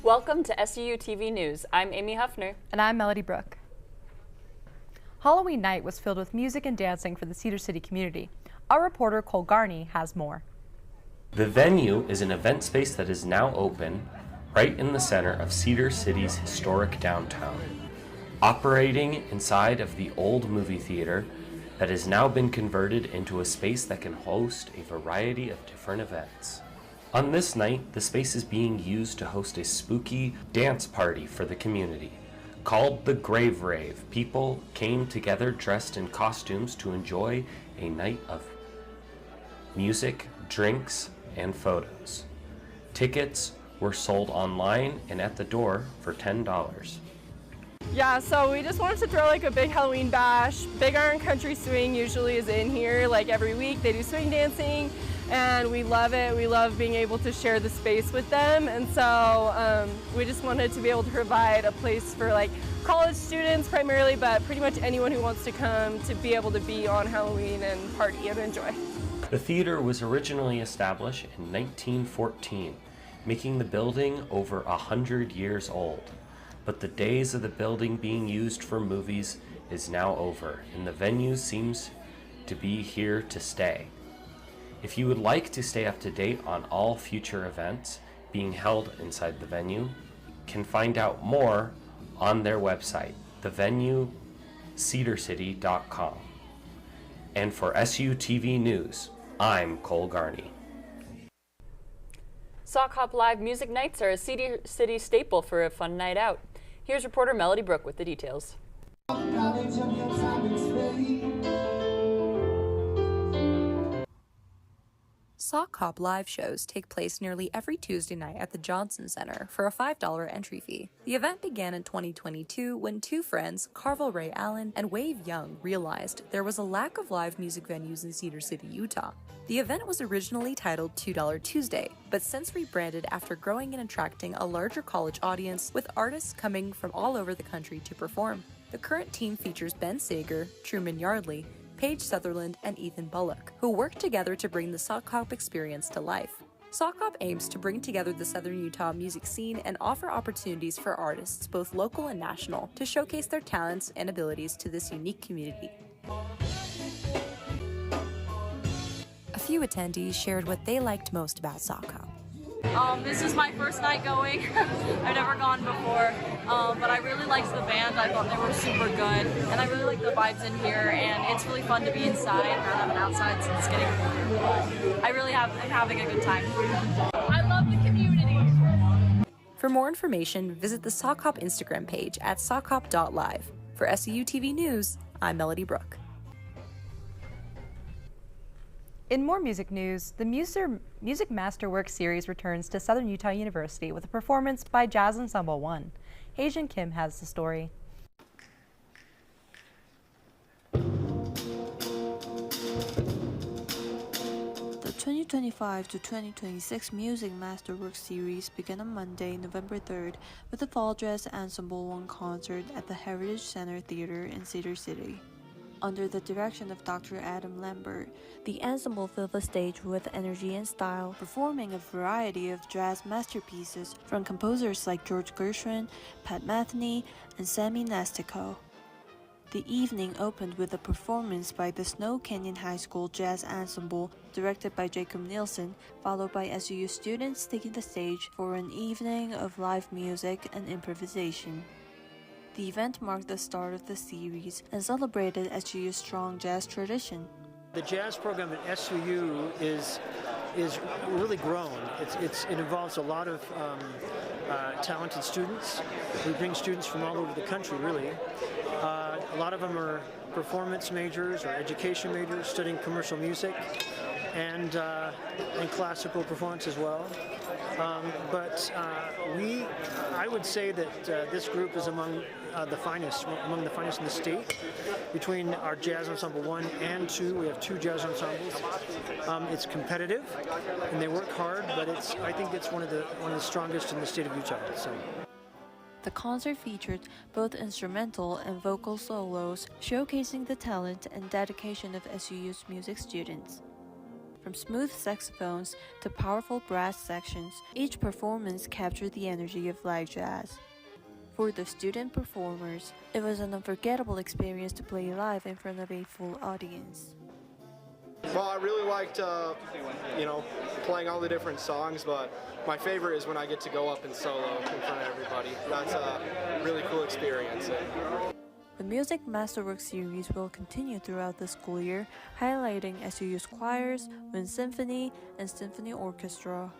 Welcome to SUTV News. I'm Amy Huffner. And I'm Melody Brooke. Halloween night was filled with music and dancing for the Cedar City community. Our reporter Cole Garney has more. The venue is an event space that is now open right in the center of Cedar City's historic downtown, operating inside of the old movie theater that has now been converted into a space that can host a variety of different events. On this night, the space is being used to host a spooky dance party for the community. Called the Grave Rave, people came together dressed in costumes to enjoy a night of music, drinks, and photos. Tickets were sold online and at the door for $10. Yeah, so we just wanted to throw like a big Halloween bash. Big Iron Country Swing usually is in here like every week. They do swing dancing and we love it. We love being able to share the space with them, and so we just wanted to be able to provide a place for like college students primarily, but pretty much anyone who wants to come to be able to be on Halloween and party and enjoy. The theater was originally established in 1914, making the building over 100 years old. But the days of the building being used for movies is now over, and the venue seems to be here to stay. If you would like to stay up to date on all future events being held inside the venue, you can find out more on their website, thevenue.cedarcity.com. And for SUTV News, I'm Cole Garney. Sock Hop Live music nights are a Cedar City staple for a fun night out. Here's reporter Melody Brooke with the details. Sock Hop live shows take place nearly every Tuesday night at the Johnson Center for a $5 entry fee. The event began in 2022 when two friends, Carvel Ray Allen and Wave Young, realized there was a lack of live music venues in Cedar City, Utah. The event was originally titled $2 Tuesday, but since rebranded after growing and attracting a larger college audience with artists coming from all over the country to perform. The current team features Ben Sager, Truman Yardley, Paige Sutherland, and Ethan Bullock, who work together to bring the Sock Hop experience to life. Sock Hop aims to bring together the Southern Utah music scene and offer opportunities for artists, both local and national, to showcase their talents and abilities to this unique community. A few attendees shared what they liked most about Sock Hop. This is my first night going. I've never gone before, but I really liked the band. I thought they were super good, and I really like the vibes in here, and it's really fun to be inside rather than outside, so it's getting, I'm having a good time. I love the community. For more information, visit the Sock Hop Instagram page at sockhop.live. For SUTV News, I'm Melody Brooke. In more music news, the Music Masterwork series returns to Southern Utah University with a performance by Jazz Ensemble 1. Haejin Kim has the story. The 2025 to 2026 Music Masterwork series began on Monday, November 3rd, with the Fall Jazz Ensemble 1 concert at the Heritage Center Theater in Cedar City. Under the direction of Dr. Adam Lambert, the ensemble filled the stage with energy and style, performing a variety of jazz masterpieces from composers like George Gershwin, Pat Metheny, and Sammy Nestico. The evening opened with a performance by the Snow Canyon High School Jazz Ensemble, directed by Jacob Nielsen, followed by SUU students taking the stage for an evening of live music and improvisation. The event marked the start of the series and celebrated SUU's strong jazz tradition. The jazz program at SUU is really grown. It involves a lot of talented students. We bring students from all over the country, really. A lot of them are performance majors or education majors studying commercial music and classical performance as well. I would say that this group is among the finest in the state. Between our Jazz Ensemble 1 and 2, we have 2 jazz ensembles. It's competitive, and they work hard, but I think it's one of the strongest in the state of Utah. So. The concert featured both instrumental and vocal solos, showcasing the talent and dedication of SUU's music students. From smooth saxophones to powerful brass sections, each performance captured the energy of live jazz. For the student performers, it was an unforgettable experience to play live in front of a full audience. Well, I really liked, playing all the different songs, but my favorite is when I get to go up and solo in front of everybody. That's a really cool experience. The Music Masterwork series will continue throughout the school year, highlighting SUU's choirs, wind symphony, and symphony orchestra.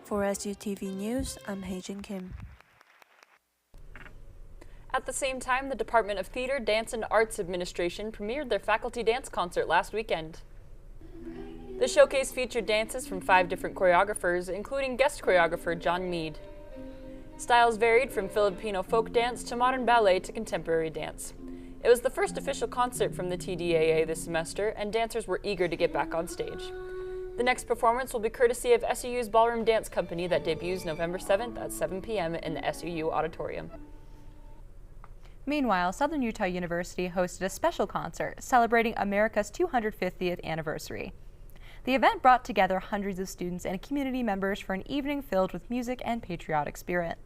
For SUTV News, I'm Haejin Kim. At the same time, the Department of Theater, Dance, and Arts Administration premiered their faculty dance concert last weekend. The showcase featured dances from 5 different choreographers, including guest choreographer John Mead. Styles varied from Filipino folk dance to modern ballet to contemporary dance. It was the first official concert from the TDAA this semester, and dancers were eager to get back on stage. The next performance will be courtesy of SUU's Ballroom Dance Company that debuts November 7th at 7 p.m. in the SUU Auditorium. Meanwhile, Southern Utah University hosted a special concert celebrating America's 250th anniversary. The event brought together hundreds of students and community members for an evening filled with music and patriotic spirit.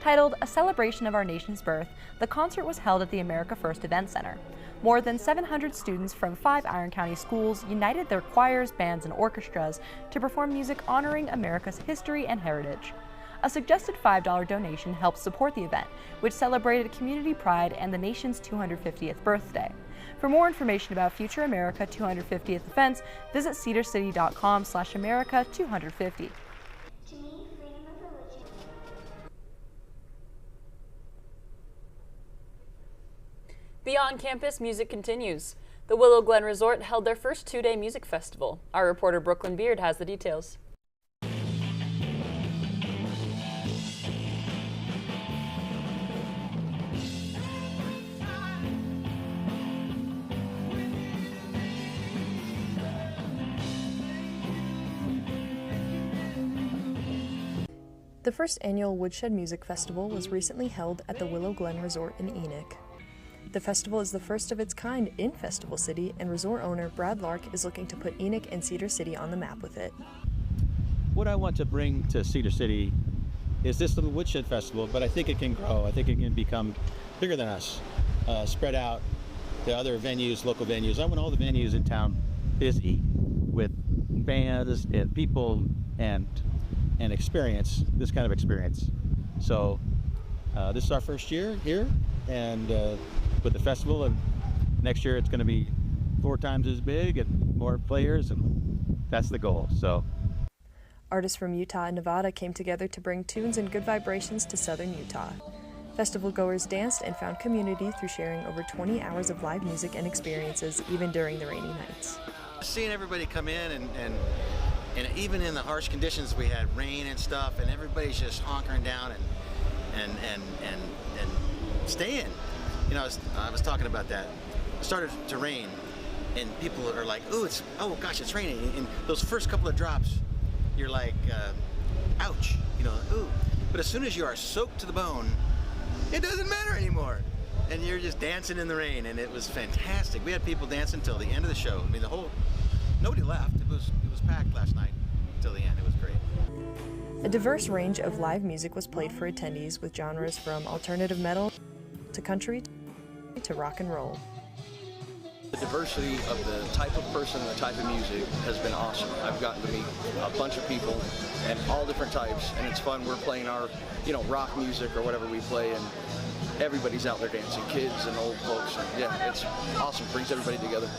Titled A Celebration of Our Nation's Birth, the concert was held at the America First Event Center. More than 700 students from 5 Iron County schools united their choirs, bands, and orchestras to perform music honoring America's history and heritage. A suggested $5 donation helped support the event, which celebrated community pride and the nation's 250th birthday. For more information about future America 250th events, visit cedarcity.com/America250. Beyond campus, music continues. The Willow Glen Resort held their first 2-day music festival. Our reporter Brooklyn Beard has the details. The first annual Woodshed Music Festival was recently held at the Willow Glen Resort in Enoch. The festival is the first of its kind in Festival City, and resort owner Brad Lark is looking to put Enoch and Cedar City on the map with it. What I want to bring to Cedar City is this little Woodshed Festival, but I think it can grow. I think it can become bigger than us, spread out to other venues, local venues. I want all the venues in town busy with bands and people and experience, this kind of experience. So this is our first year here, and with the festival, and next year it's going to be 4 times as big and more players, and that's the goal. So artists from Utah and Nevada came together to bring tunes and good vibrations to southern Utah. Festival goers danced and found community through sharing over 20 hours of live music and experiences, even during the rainy nights. Seeing everybody come in and even in the harsh conditions, we had rain and stuff, and everybody's just hunkering down and staying. You know, I was talking about that. It started to rain, and people are like, "Oh gosh, it's raining." And those first couple of drops, you're like, "Ouch," you know, "Ooh." But as soon as you are soaked to the bone, it doesn't matter anymore, and you're just dancing in the rain, and it was fantastic. We had people dancing till the end of the show. I mean, nobody left. It was packed last night till the end. It was great. A diverse range of live music was played for attendees, with genres from alternative metal to country to rock and roll. The diversity of the type of person and the type of music has been awesome. I've gotten to meet a bunch of people and all different types, and it's fun. We're playing our, rock music or whatever we play, and everybody's out there dancing, kids and old folks. And yeah, it's awesome. Brings everybody together.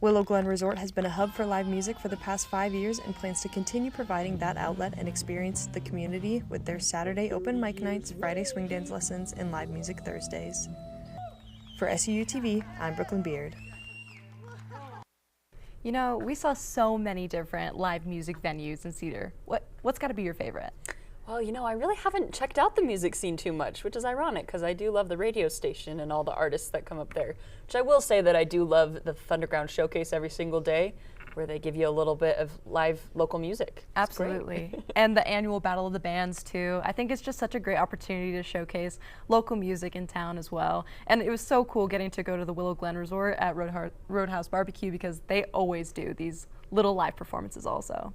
Willow Glen Resort has been a hub for live music for the past 5 years and plans to continue providing that outlet and experience the community with their Saturday open mic nights, Friday swing dance lessons, and live music Thursdays. For SUTV, I'm Brooklyn Beard. You know, we saw so many different live music venues in Cedar. What's got to be your favorite? Well, I really haven't checked out the music scene too much, which is ironic because I do love the radio station and all the artists that come up there. Which I will say that I do love the Thunderground Showcase every single day. where they give you a little bit of live local music. Absolutely. And the annual Battle of the Bands too. I think it's just such a great opportunity to showcase local music in town as well. And it was so cool getting to go to the Willow Glen Resort at Roadhouse Barbecue, because they always do these little live performances also.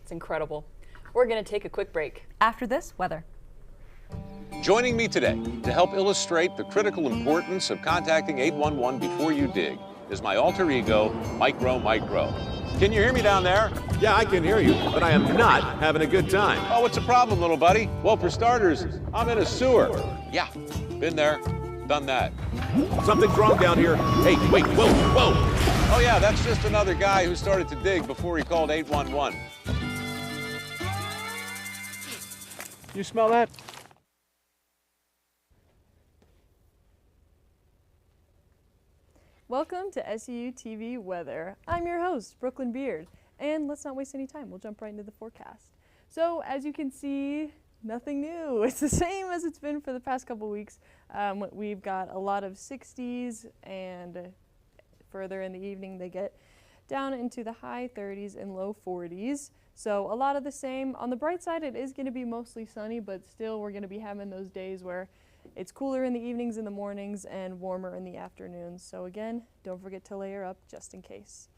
It's incredible. We're going to take a quick break. After this, weather. Joining me today to help illustrate the critical importance of contacting 811 before you dig is my alter ego, Micro. Can you hear me down there? Yeah, I can hear you, but I am not having a good time. Oh, what's the problem, little buddy? Well, for starters, I'm in a sewer. Yeah, been there, done that. Something's wrong down here. Hey, wait, whoa. Oh yeah, that's just another guy who started to dig before he called 811. You smell that? Welcome to SUTV Weather. I'm your host, Brooklyn Beard, and let's not waste any time. We'll jump right into the forecast. So as you can see, nothing new. It's the same as it's been for the past couple weeks. We've got a lot of 60s, and further in the evening they get down into the high 30s and low 40s. So a lot of the same. On the bright side, it is going to be mostly sunny, but still we're going to be having those days where it's cooler in the evenings and the mornings and warmer in the afternoons. So again, don't forget to layer up just in case.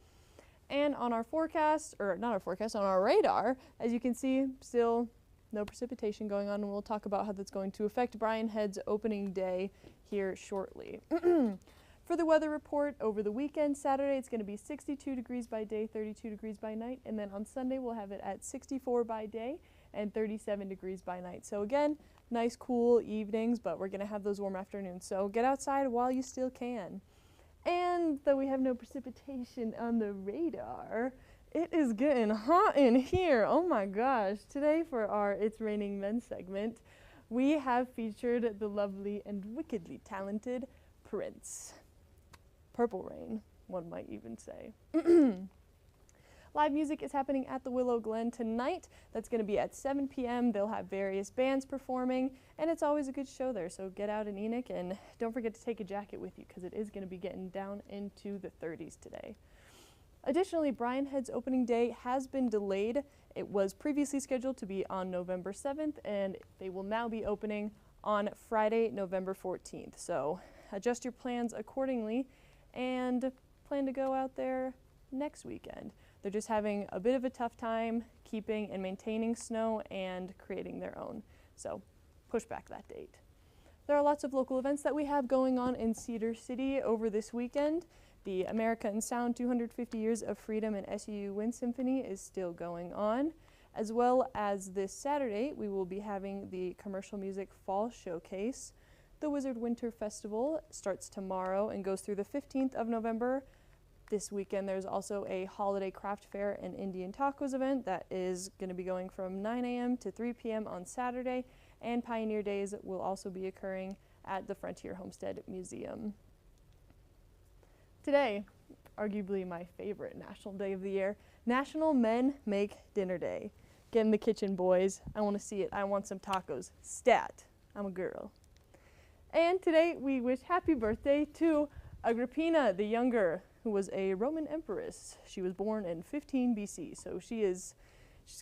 And on our forecast, or not our forecast, on our radar, as you can see, still no precipitation going on, and we'll talk about how that's going to affect Brian Head's opening day here shortly. For the weather report, over the weekend, Saturday, it's going to be 62 degrees by day, 32 degrees by night, and then on Sunday, we'll have it at 64 by day and 37 degrees by night. So again, nice cool evenings, but we're going to have those warm afternoons. So get outside while you still can. And though we have no precipitation on the radar, it is getting hot in here. Oh my gosh. Today for our It's Raining Men segment, we have featured the lovely and wickedly talented Prince. Purple Rain, one might even say. Live music is happening at the Willow Glen tonight. That's going to be at 7 p.m. They'll have various bands performing, and it's always a good show there. So get out in Enoch, and don't forget to take a jacket with you, because it is going to be getting down into the 30s today. Additionally, Brian Head's opening day has been delayed. It was previously scheduled to be on November 7th, and they will now be opening on Friday, November 14th. So adjust your plans accordingly and plan to go out there next weekend. They're just having a bit of a tough time keeping and maintaining snow and creating their own. So push back that date. There are lots of local events that we have going on in Cedar City over this weekend. The America in Sound 250 Years of Freedom and SUU Wind Symphony is still going on. As well as this Saturday, we will be having the Commercial Music Fall Showcase. The Wizard Winter Festival starts tomorrow and goes through the 15th of November. This weekend there's also a holiday craft fair and Indian tacos event that is going to be going from 9 a.m. to 3 p.m. on Saturday, and Pioneer Days will also be occurring at the Frontier Homestead Museum. Today, arguably my favorite national day of the year, National Men Make Dinner Day. Get in the kitchen, boys. I want to see it. I want some tacos. Stat. I'm a girl. And today we wish happy birthday to Agrippina the Younger, who was a Roman empress. She was born in 15 BC, so she's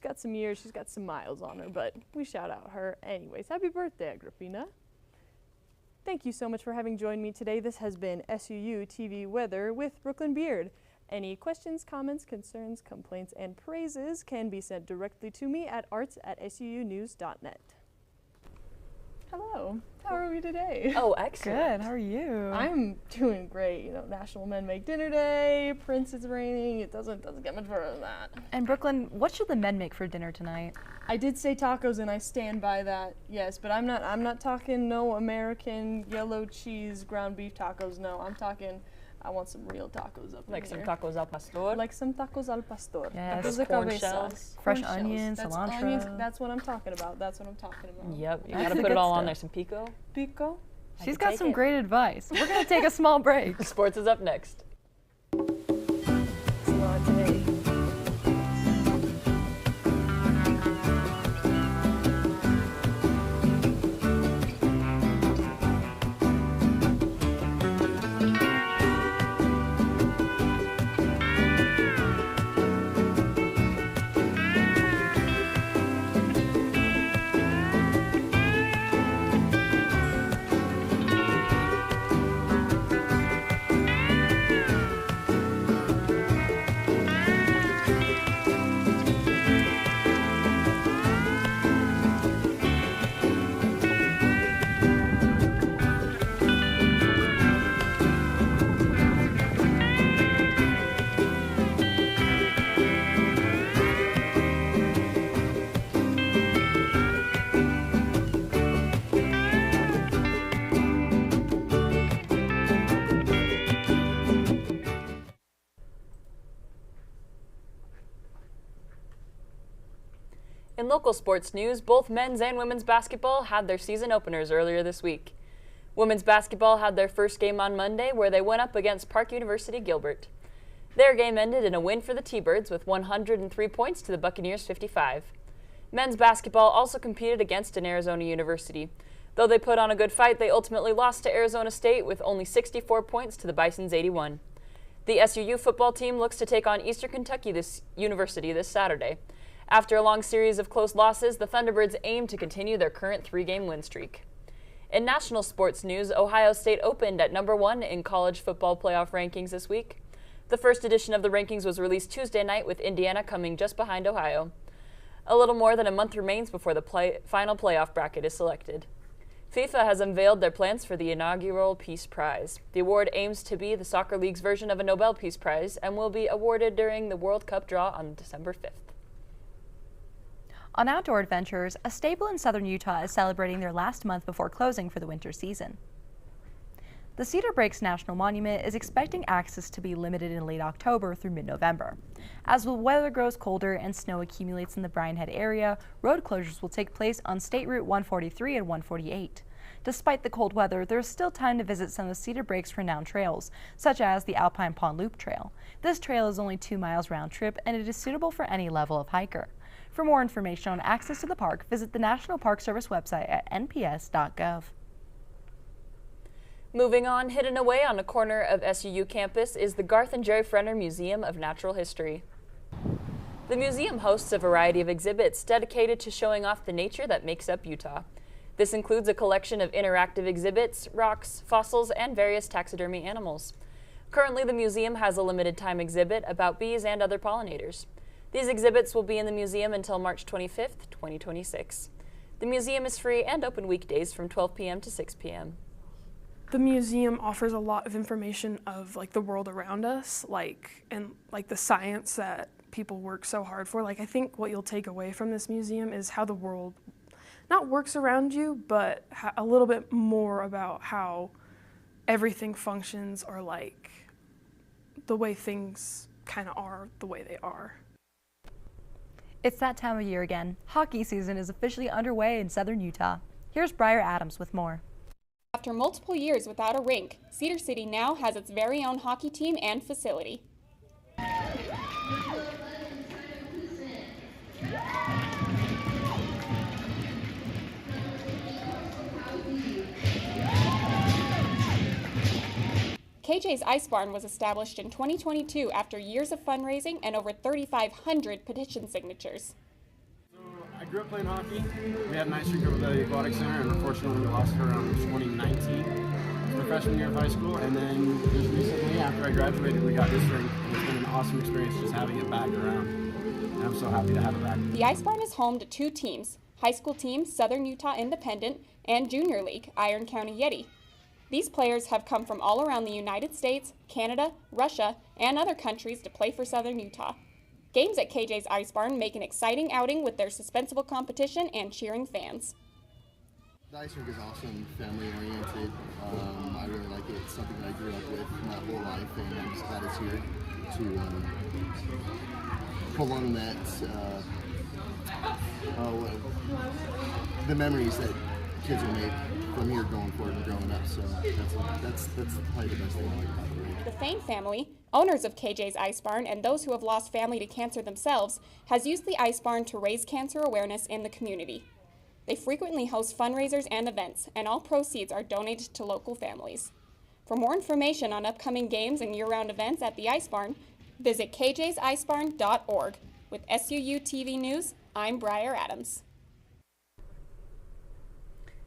got some years, she's got some miles on her, but we shout out her anyways. Happy birthday, Agrippina. Thank you so much for having joined me today. This has been SUU TV Weather with Brooklyn Beard. Any questions, comments, concerns, complaints, and praises can be sent directly to me at arts@suunews.net. Hello. How are we today? Oh, excellent. Good. How are you? I'm doing great. You know, National Men Make Dinner Day. Prince is raining. It doesn't get much further than that. And Brooklyn, what should the men make for dinner tonight? I did say tacos, and I stand by that. Yes, but I'm not talking no American yellow cheese ground beef tacos. No, I'm talking. I want some real tacos up like in some here. tacos al pastor. Like some tacos al pastor. Yes. Tacos de Corn cabeza. shells. Fresh Corn onions, shells. cilantro. Onions, that's what I'm talking about. That's what I'm talking about. Yep, you That's gotta the put it good all on stuff. there. Some pico. Pico. She's got some great advice. We're going to take a small break. Sports is up next. It's not today. In local sports news, both men's and women's basketball had their season openers earlier this week. Women's basketball had their first game on Monday, where they went up against Park University Gilbert. Their game ended in a win for the T-Birds with 103 points to the Buccaneers' 55. Men's basketball also competed against an Arizona University. Though they put on a good fight, they ultimately lost to Arizona State with only 64 points to the Bison's 81. The SUU football team looks to take on Eastern Kentucky University this Saturday. After a long series of close losses, the Thunderbirds aim to continue their current 3-game win streak. In national sports news, Ohio State opened at number 1 in college football playoff rankings this week. The first edition of the rankings was released Tuesday night, with Indiana coming just behind Ohio. A little more than a month remains before the final playoff bracket is selected. FIFA has unveiled their plans for the inaugural Peace Prize. The award aims to be the soccer league's version of a Nobel Peace Prize and will be awarded during the World Cup draw on December 5th. On outdoor adventures, a stable in southern Utah is celebrating their last month before closing for the winter season. The Cedar Breaks National Monument is expecting access to be limited in late October through mid-November. As the weather grows colder and snow accumulates in the Bryan Head area, road closures will take place on State Route 143 and 148. Despite the cold weather, there is still time to visit some of Cedar Breaks' renowned trails, such as the Alpine Pond Loop Trail. This trail is only 2 miles round trip, and it is suitable for any level of hiker. For more information on access to the park, visit the National Park Service website at nps.gov. Moving on, hidden away on a corner of SUU campus is the Garth and Jerry Frenner Museum of Natural History. The museum hosts a variety of exhibits dedicated to showing off the nature that makes up Utah. This includes a collection of interactive exhibits, rocks, fossils, and various taxidermy animals. Currently, the museum has a limited time exhibit about bees and other pollinators. These exhibits will be in the museum until March 25th, 2026. The museum is free and open weekdays from 12 p.m. to 6 p.m. The museum offers a lot of information of the world around us, and the science that people work so hard for. I think what you'll take away from this museum is how the world not works around you, but a little bit more about how everything functions, or the way things kind of are the way they are. It's that time of year again. Hockey season is officially underway in southern Utah. Here's Briar Adams with more. After multiple years without a rink, Cedar City now has its very own hockey team and facility. KJ's Ice Barn was established in 2022 after years of fundraising and over 3,500 petition signatures. I grew up playing hockey. We had an ice rink over the Aquatic Center, and unfortunately we lost it around 2019. My freshman year of high school, and then just recently, after I graduated, we got this rink. It's been an awesome experience just having it back around. And I'm so happy to have it back. The Ice Barn is home to 2 teams: high school team Southern Utah Independent and Junior League Iron County Yeti. These players have come from all around the United States, Canada, Russia, and other countries to play for Southern Utah. Games at KJ's Ice Barn make an exciting outing with their suspenseful competition and cheering fans. The ice rink is awesome, family-oriented. I really like it. It's something that I grew up with my whole life, and I'm just glad it's here to prolong that, the memories that kids will make from here going forward and growing up. So that's probably the best thing I like about the rink. The Fain family, owners of KJ's Ice Barn and those who have lost family to cancer themselves, has used the Ice Barn to raise cancer awareness in the community. They frequently host fundraisers and events, and all proceeds are donated to local families. For more information on upcoming games and year-round events at the Ice Barn, visit kjsicebarn.org. With SUTVNews, I'm Briar Adams.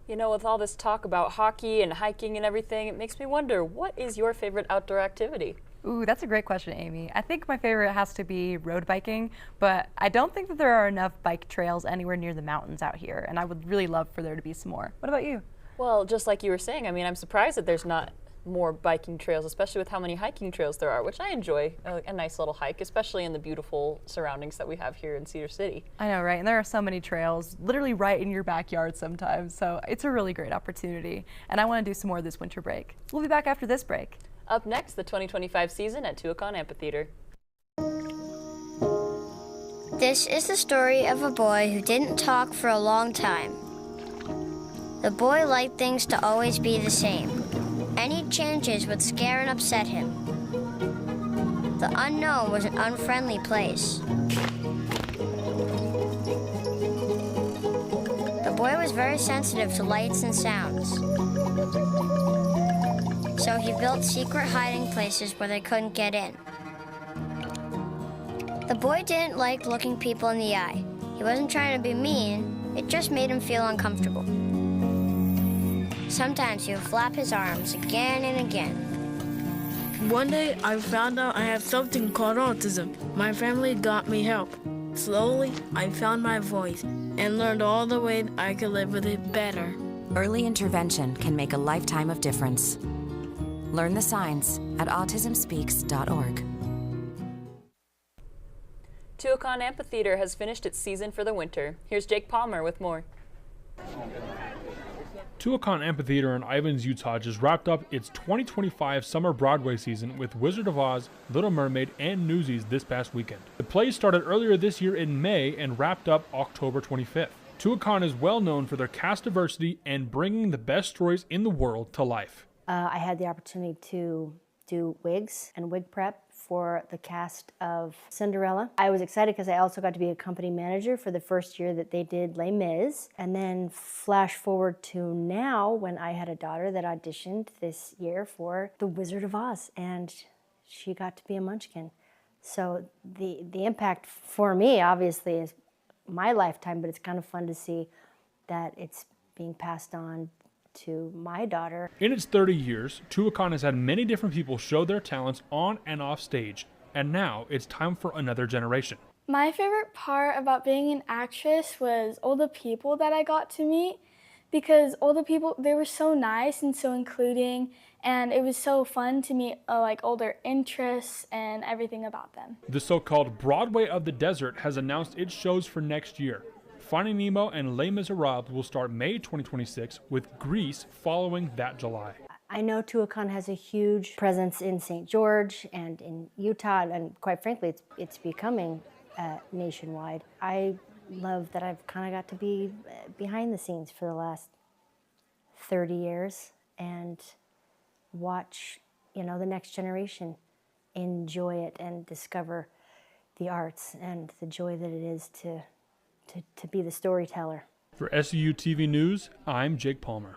You know, with all this talk about hockey and hiking and everything, it makes me wonder, what is your favorite outdoor activity? Ooh, that's a great question, Amy. I think my favorite has to be road biking, but I don't think that there are enough bike trails anywhere near the mountains out here, and I would really love for there to be some more. What about you? Well, just like you were saying, I mean, I'm surprised that there's not more biking trails, especially with how many hiking trails there are, which I enjoy, a nice little hike, especially in the beautiful surroundings that we have here in Cedar City. I know, right? And there are so many trails literally right in your backyard sometimes, so it's a really great opportunity, and I want to do some more this winter break. We'll be back after this break. Up next, the 2025 season at Tuacahn Amphitheater. This is the story of a boy who didn't talk for a long time. The boy liked things to always be the same. Any changes would scare and upset him. The unknown was an unfriendly place. The boy was very sensitive to lights and sounds. So he built secret hiding places where they couldn't get in. The boy didn't like looking people in the eye. He wasn't trying to be mean, it just made him feel uncomfortable. Sometimes he would flap his arms again and again. One day, I found out I have something called autism. My family got me help. Slowly, I found my voice and learned all the ways I could live with it better. Early intervention can make a lifetime of difference. Learn the signs at autismspeaks.org. Tuacahn Amphitheater has finished its season for the winter. Here's Jake Palmer with more. Tuacahn Amphitheater in Ivins, Utah just wrapped up its 2025 summer Broadway season with Wizard of Oz, Little Mermaid, and Newsies this past weekend. The play started earlier this year in May and wrapped up October 25th. Tuacahn is well known for their cast diversity and bringing the best stories in the world to life. I had the opportunity to do wigs and wig prep for the cast of Cinderella. I was excited because I also got to be a company manager for the first year that they did Les Mis. And then flash forward to now when I had a daughter that auditioned this year for The Wizard of Oz, and she got to be a Munchkin. So the impact for me obviously is my lifetime, but it's kind of fun to see that it's being passed on to my daughter. In its 30 years, Tuacahn has had many different people show their talents on and off stage, and now it's time for another generation. My favorite part about being an actress was all the people that I got to meet, because all the people, they were so nice and so including, and it was so fun to meet all their interests and everything about them. The so-called Broadway of the Desert has announced its shows for next year. Finding Nemo and Les Miserables will start May 2026, with Grease following that July. I know Tuacahn has a huge presence in St. George and in Utah, and quite frankly, it's becoming nationwide. I love that I've kind of got to be behind the scenes for the last 30 years and watch, the next generation enjoy it and discover the arts and the joy that it is to be the storyteller. For SUTV News, I'm Jake Palmer.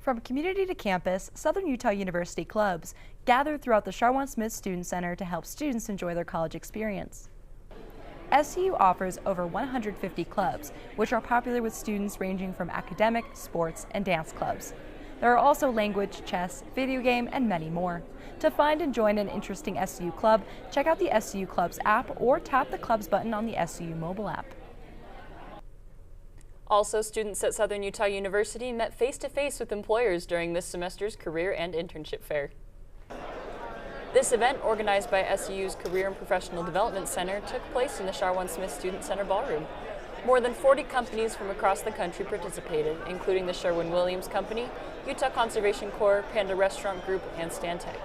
From community to campus, Southern Utah University clubs gathered throughout the Sharwan Smith Student Center to help students enjoy their college experience. SU offers over 150 clubs, which are popular with students ranging from academic, sports, and dance clubs. There are also language, chess, video game, and many more. To find and join an interesting SU club, check out the SU Clubs app or tap the Clubs button on the SU mobile app. Also, students at Southern Utah University met face-to-face with employers during this semester's Career and Internship Fair. This event, organized by SU's Career and Professional Development Center, took place in the Sharwan Smith Student Center Ballroom. More than 40 companies from across the country participated, including the Sherwin-Williams Company, Utah Conservation Corps, Panda Restaurant Group, and Stantec.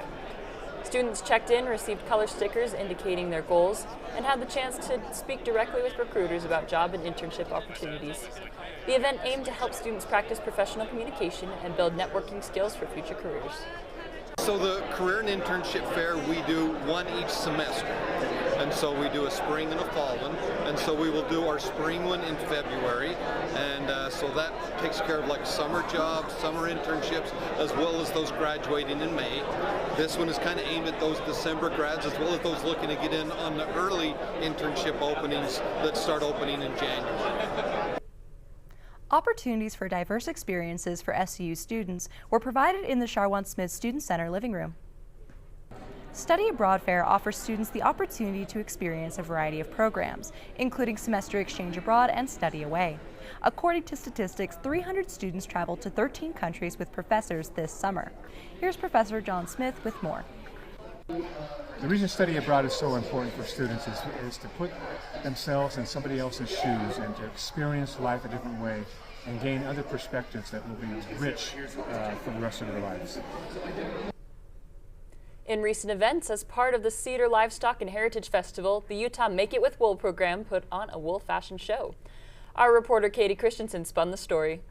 Students checked in, received color stickers indicating their goals, and had the chance to speak directly with recruiters about job and internship opportunities. The event aimed to help students practice professional communication and build networking skills for future careers. So the Career and Internship Fair, we do one each semester. And so we do a spring and a fall one. And so we will do our spring one in February. And so that takes care of like summer jobs, summer internships, as well as those graduating in May. This one is kind of aimed at those December grads, as well as those looking to get in on the early internship openings that start opening in January. Opportunities for diverse experiences for SU students were provided in the Sharwan Smith Student Center living room. Study Abroad Fair offers students the opportunity to experience a variety of programs, including semester exchange abroad and study away. According to statistics, 300 students traveled to 13 countries with professors this summer. Here's Professor John Smith with more. The reason study abroad is so important for students is to put themselves in somebody else's shoes and to experience life a different way and gain other perspectives that will be rich for the rest of their lives. In recent events, as part of the Cedar Livestock and Heritage Festival, the Utah Make It With Wool program put on a wool fashion show. Our reporter Katie Christensen spun the story.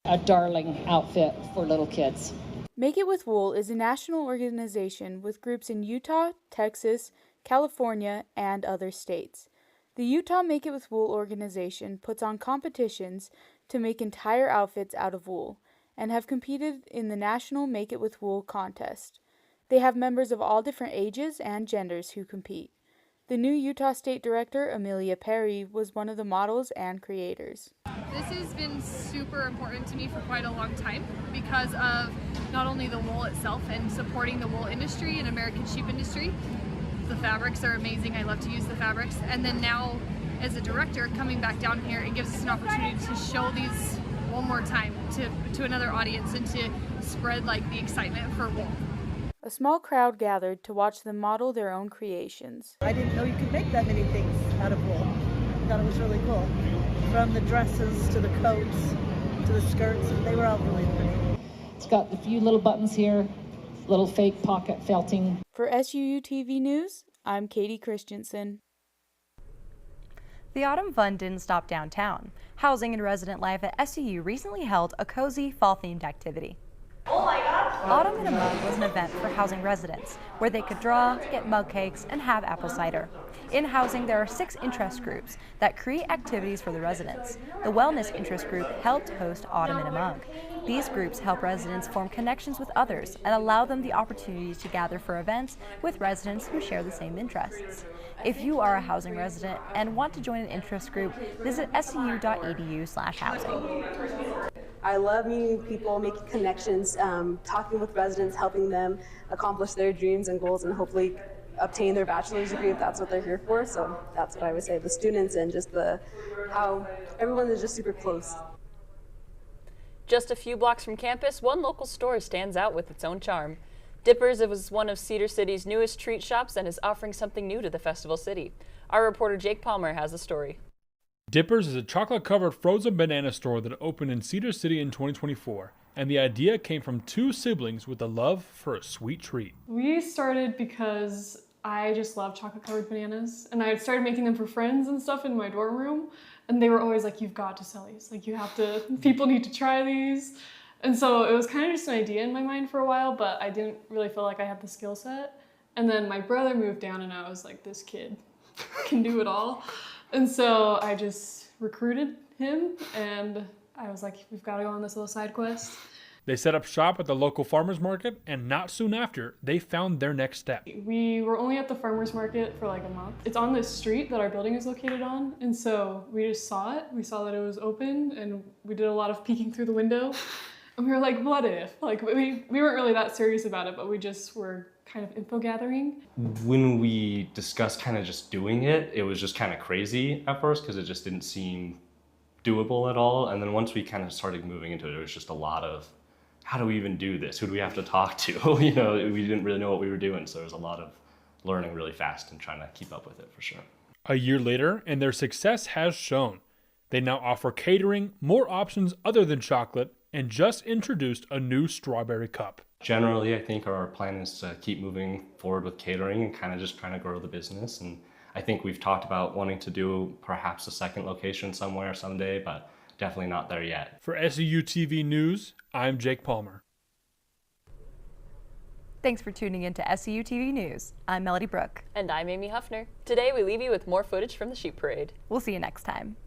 A darling outfit for little kids. Make It With Wool is a national organization with groups in Utah, Texas, California, and other states. The Utah Make It With Wool organization puts on competitions to make entire outfits out of wool and have competed in the National Make It With Wool contest. They have members of all different ages and genders who compete. The new Utah State Director, Amelia Perry, was one of the models and creators. This has been super important to me for quite a long time because of not only the wool itself and supporting the wool industry and American sheep industry. The fabrics are amazing. I love to use the fabrics. And then now, as a director, coming back down here, it gives us an opportunity to show these one more time to another audience and to spread like the excitement for wool. A small crowd gathered to watch them model their own creations. I didn't know you could make that many things out of wool. I thought it was really cool. From the dresses to the coats to the skirts, they were all really pretty. It's got a few little buttons here, little fake pocket felting. For SUTV News, I'm Katie Christensen. The Autumn Fun didn't stop downtown. Housing and Resident Life at SUU recently held a cozy fall-themed activity. Oh my God! Autumn in a Mug was an event for housing residents where they could draw, get mug cakes, and have apple cider. In housing, there are 6 interest groups that create activities for the residents. The Wellness Interest Group helped host Autumn in a Mug. These groups help residents form connections with others and allow them the opportunity to gather for events with residents who share the same interests. If you are a housing resident and want to join an interest group, visit suu.edu/housing. I love meeting people, making connections, talking with residents, helping them accomplish their dreams and goals and hopefully obtain their bachelor's degree if that's what they're here for. So that's what I would say, the students and just how everyone is just super close. Just a few blocks from campus, one local store stands out with its own charm. Dippers is one of Cedar City's newest treat shops and is offering something new to the Festival City. Our reporter Jake Palmer has the story. Dippers is a chocolate-covered frozen banana store that opened in Cedar City in 2024, and the idea came from 2 siblings with a love for a sweet treat. We started because I just love chocolate-covered bananas, and I had started making them for friends and stuff in my dorm room, and they were always like, "You've got to sell these. Like, you have to. People need to try these." And so it was kind of just an idea in my mind for a while, but I didn't really feel like I had the skill set. And then my brother moved down, and I was like, "This kid can do it all." And so I just recruited him, and I was like, "We've got to go on this little side quest." They set up shop at the local farmers market, and not soon after, they found their next step. We were only at the farmers market for like a month. It's on this street that our building is located on, and so we just saw it. We saw that it was open, and we did a lot of peeking through the window. And we were like, what if? Like, we weren't really that serious about it, but we just were kind of info gathering. When we discussed kind of just doing it, it was just kind of crazy at first because it just didn't seem doable at all. And then once we kind of started moving into it, it was just a lot of, how do we even do this? Who do we have to talk to? You know, we didn't really know what we were doing. So there was a lot of learning really fast and trying to keep up with it for sure. A year later, and their success has shown. They now offer catering, more options other than chocolate, and just introduced a new strawberry cup. Generally, I think our plan is to keep moving forward with catering and kind of just trying to grow the business. And I think we've talked about wanting to do perhaps a second location somewhere someday, but definitely not there yet. For SUTV News, I'm Jake Palmer. Thanks for tuning in to SUTV News. I'm Melody Brooke. And I'm Amy Huffner. Today we leave you with more footage from the sheep parade. We'll see you next time.